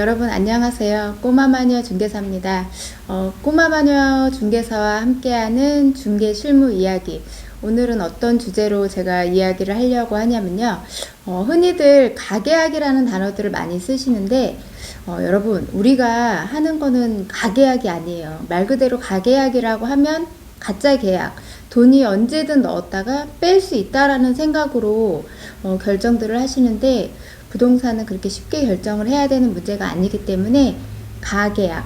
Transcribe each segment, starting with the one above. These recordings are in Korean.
여러분 안녕하세요. 꼬마마녀 중개사입니다. 꼬마마녀 중개사와 함께하는 중개 실무 이야기. 오늘은 어떤 주제로 제가 이야기를 하려고 하냐면요. 흔히들 가계약이라는 단어들을 많이 쓰시는데 여러분 우리가 하는 거는 가계약이 아니에요. 말 그대로 가계약이라고 하면 가짜 계약, 돈이 언제든 넣었다가 뺄 수 있다라는 생각으로 결정들을 하시는데 부동산은 그렇게 쉽게 결정을 해야 되는 문제가 아니기 때문에 가계약,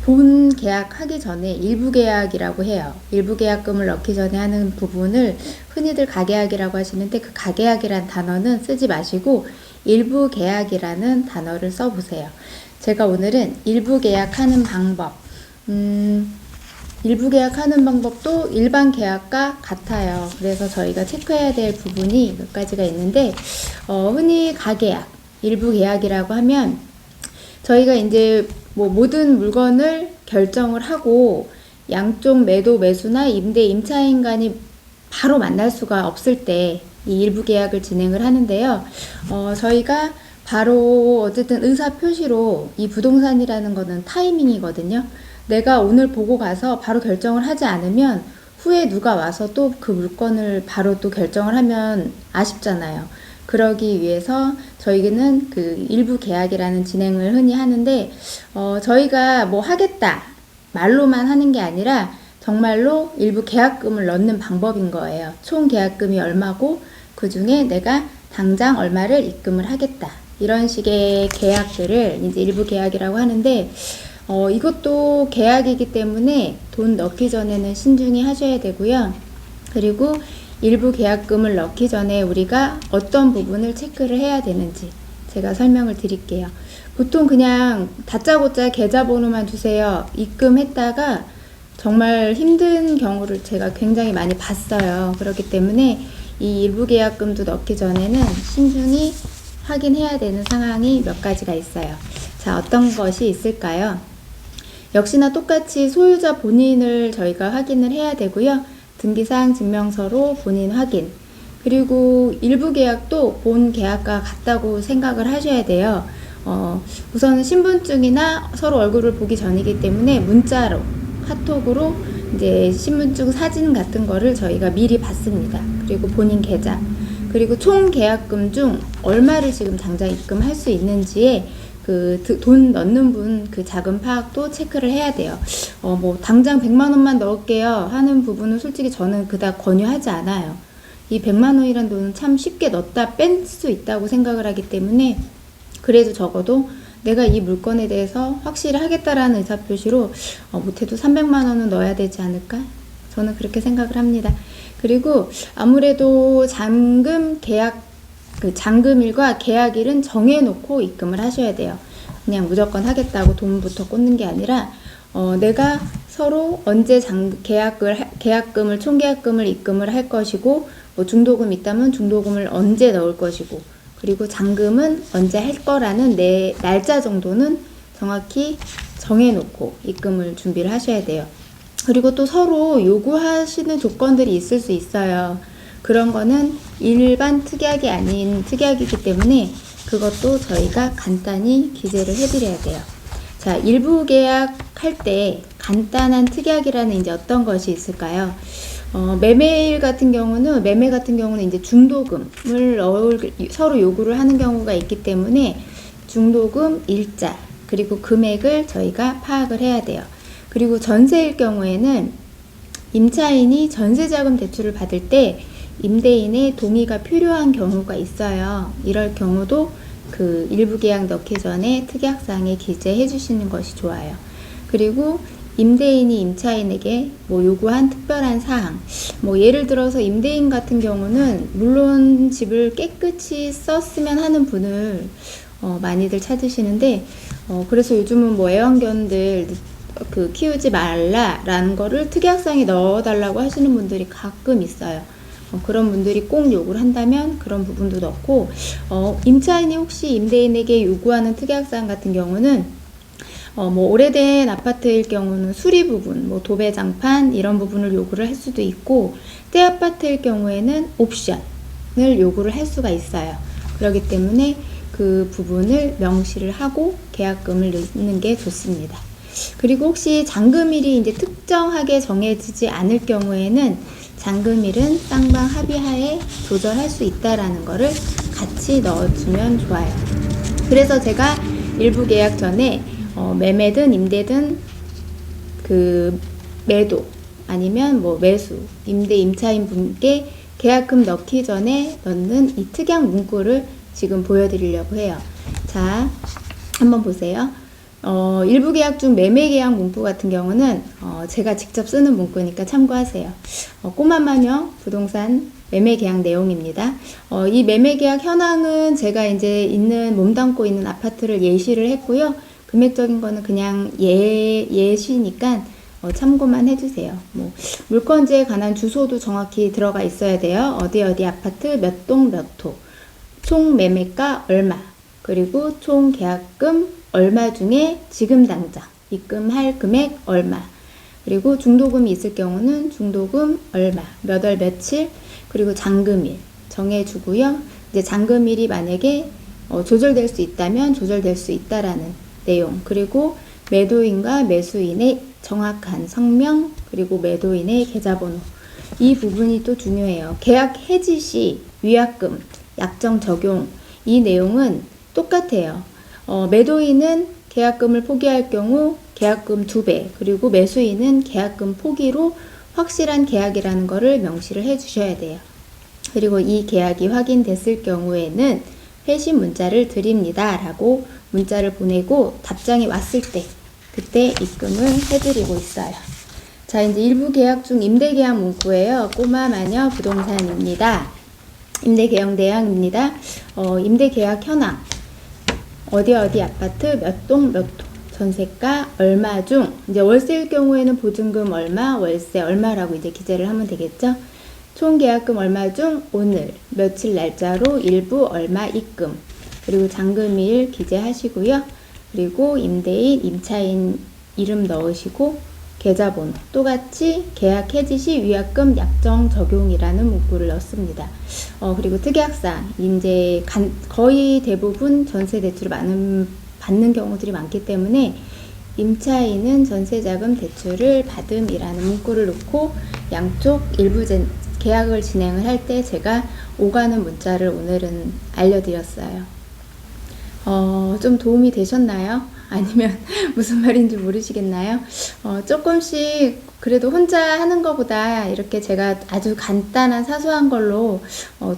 본 계약하기 전에 일부 계약이라고 해요. 일부 계약금을 넣기 전에 하는 부분을 흔히들 가계약이라고 하시는데 그 가계약이란 단어는 쓰지 마시고 일부 계약이라는 단어를 써보세요. 제가 오늘은 일부 계약하는 방법, 일부 계약하는 방법도 일반 계약과 같아요. 그래서 저희가 체크해야 될 부분이 몇 가지가 있는데 흔히 가계약, 일부 계약이라고 하면 저희가 이제 모든 물건을 결정을 하고 양쪽 매도 매수나 임대 임차인 간이 바로 만날 수가 없을 때 이 일부 계약을 진행을 하는데요. 저희가 바로 어쨌든 의사 표시로 이 부동산이라는 거는 타이밍이거든요. 내가 오늘 보고 가서 바로 결정을 하지 않으면 후에 누가 와서 또 그 물건을 바로 또 결정을 하면 아쉽잖아요. 그러기 위해서 저희는 그 일부 계약이라는 진행을 흔히 하는데 저희가 뭐 하겠다 말로만 하는 게 아니라 정말로 일부 계약금을 넣는 방법인 거예요. 총 계약금이 얼마고 그 중에 내가 당장 얼마를 입금을 하겠다. 이런 식의 계약들을 이제 일부 계약이라고 하는데 이것도 계약이기 때문에 돈 넣기 전에는 신중히 하셔야 되고요. 그리고 일부 계약금을 넣기 전에 우리가 어떤 부분을 체크를 해야 되는지 제가 설명을 드릴게요. 보통 그냥 다짜고짜 계좌번호만 주세요. 입금했다가 정말 힘든 경우를 제가 굉장히 많이 봤어요. 그렇기 때문에 이 일부 계약금도 넣기 전에는 신중히 확인해야 되는 상황이 몇 가지가 있어요. 자, 어떤 것이 있을까요? 역시나 똑같이 소유자 본인을 저희가 확인을 해야 되고요. 등기사항 증명서로 본인 확인. 그리고 일부 계약도 본 계약과 같다고 생각을 하셔야 돼요. 우선 신분증이나 서로 얼굴을 보기 전이기 때문에 문자로, 카톡으로 이제 신분증 사진 같은 거를 저희가 미리 받습니다. 그리고 본인 계좌. 그리고 총 계약금 중 얼마를 지금 당장 입금할 수 있는지에 그 돈 넣는 분 그 자금 파악도 체크를 해야 돼요. 뭐 당장 100만 원만 넣을게요 하는 부분은 솔직히 저는 그닥 권유하지 않아요. 이 100만 원이란 돈은 참 쉽게 넣었다 뺀 수 있다고 생각을 하기 때문에 그래도 적어도 내가 이 물건에 대해서 확실히 하겠다라는 의사표시로 못해도 300만 원은 넣어야 되지 않을까? 저는 그렇게 생각을 합니다. 그리고 아무래도 잔금 계약 그 잔금일과 계약일은 정해놓고 입금을 하셔야 돼요. 그냥 무조건 하겠다고 돈부터 꽂는 게 아니라 내가 서로 언제 계약금을 총계약금을 입금을 할 것이고 중도금 있다면 중도금을 언제 넣을 것이고 그리고 잔금은 언제 할 거라는 내 날짜 정도는 정확히 정해놓고 입금을 준비를 하셔야 돼요. 그리고 또 서로 요구하시는 조건들이 있을 수 있어요. 그런 거는 일반 특약이 아닌 특약이기 때문에 그것도 저희가 간단히 기재를 해드려야 돼요. 자, 일부 계약할 때 간단한 특약이라는 이제 어떤 것이 있을까요? 매매 같은 경우는 이제 중도금을 서로 요구를 하는 경우가 있기 때문에 중도금 일자 그리고 금액을 저희가 파악을 해야 돼요. 그리고 전세일 경우에는 임차인이 전세자금 대출을 받을 때 임대인의 동의가 필요한 경우가 있어요. 이럴 경우도 그 일부 계약 넣기 전에 특약사항에 기재해 주시는 것이 좋아요. 그리고 임대인이 임차인에게 요구한 특별한 사항, 예를 들어서 임대인 같은 경우는 물론 집을 깨끗이 썼으면 하는 분을 많이들 찾으시는데 그래서 요즘은 애완견들 키우지 말라라는 거를 특약사항에 넣어달라고 하시는 분들이 가끔 있어요. 그런 분들이 꼭 요구를 한다면 그런 부분도 넣고 임차인이 혹시 임대인에게 요구하는 특약사항 같은 경우는 오래된 아파트일 경우는 수리 부분, 도배장판 이런 부분을 요구를 할 수도 있고 새 아파트일 경우에는 옵션을 요구를 할 수가 있어요. 그렇기 때문에 그 부분을 명시를 하고 계약금을 넣는 게 좋습니다. 그리고 혹시 잔금일이 이제 특정하게 정해지지 않을 경우에는 잔금일은 쌍방 합의하에 조절할 수 있다라는 거를 같이 넣어주면 좋아요. 그래서 제가 일부 계약 전에 매매든 임대든 그 매도 아니면 뭐 매수, 임대, 임차인 분께 계약금 넣기 전에 넣는 이 특약 문구를 지금 보여드리려고 해요. 자, 한번 보세요. 일부 계약 중 매매 계약 문구 같은 경우는 제가 직접 쓰는 문구니까 참고하세요. 꼬마마녀 부동산 매매 계약 내용입니다. 이 매매 계약 현황은 제가 이제 몸담고 있는 아파트를 예시를 했고요. 금액적인 거는 그냥 예시니까 참고만 해주세요. 뭐 물건지에 관한 주소도 정확히 들어가 있어야 돼요. 어디 아파트 몇 동 몇 호, 총 매매가 얼마, 그리고 총 계약금 얼마 중에 지금 당장 입금할 금액 얼마, 그리고 중도금이 있을 경우는 중도금 얼마, 몇 월 며칠, 그리고 잔금일 정해주고요. 이제 잔금일이 만약에 조절될 수 있다면 조절될 수 있다라는 내용, 그리고 매도인과 매수인의 정확한 성명, 그리고 매도인의 계좌번호, 이 부분이 또 중요해요. 계약 해지 시 위약금, 약정 적용, 이 내용은 똑같아요. 매도인은 계약금을 포기할 경우 계약금 2배, 그리고 매수인은 계약금 포기로 확실한 계약이라는 것을 명시를 해 주셔야 돼요. 그리고 이 계약이 확인됐을 경우에는 회신 문자를 드립니다 라고 문자를 보내고 답장이 왔을 때 그때 입금을 해드리고 있어요. 자, 이제 일부 계약 중 임대 계약 문구예요. 꼬마마녀 부동산입니다. 임대 계약 내용입니다. 임대 계약 현황, 어디 아파트 몇 동 몇 호, 전세가 얼마 중, 이제 월세일 경우에는 보증금 얼마, 월세 얼마라고 이제 기재를 하면 되겠죠. 총 계약금 얼마 중 오늘 며칠 날짜로 일부 얼마 입금, 그리고 잔금일 기재하시고요. 그리고 임대인, 임차인 이름 넣으시고 계좌번호, 똑같이 계약 해지 시 위약금 약정 적용이라는 문구를 넣습니다. 그리고 특약사항, 이제 거의 대부분 전세 대출을 받는 경우들이 많기 때문에 임차인은 전세자금 대출을 받음이라는 문구를 넣고 양쪽 일부 계약을 진행을 할 때 제가 오가는 문자를 오늘은 알려드렸어요. 좀 도움이 되셨나요? 아니면 무슨 말인지 모르시겠나요? 조금씩 그래도 혼자 하는 것보다 이렇게 제가 아주 간단한 사소한 걸로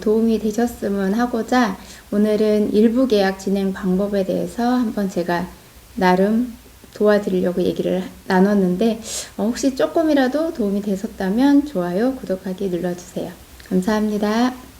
도움이 되셨으면 하고자 오늘은 일부 계약 진행 방법에 대해서 한번 제가 나름 도와드리려고 얘기를 나눴는데 혹시 조금이라도 도움이 되셨다면 좋아요, 구독하기 눌러주세요. 감사합니다.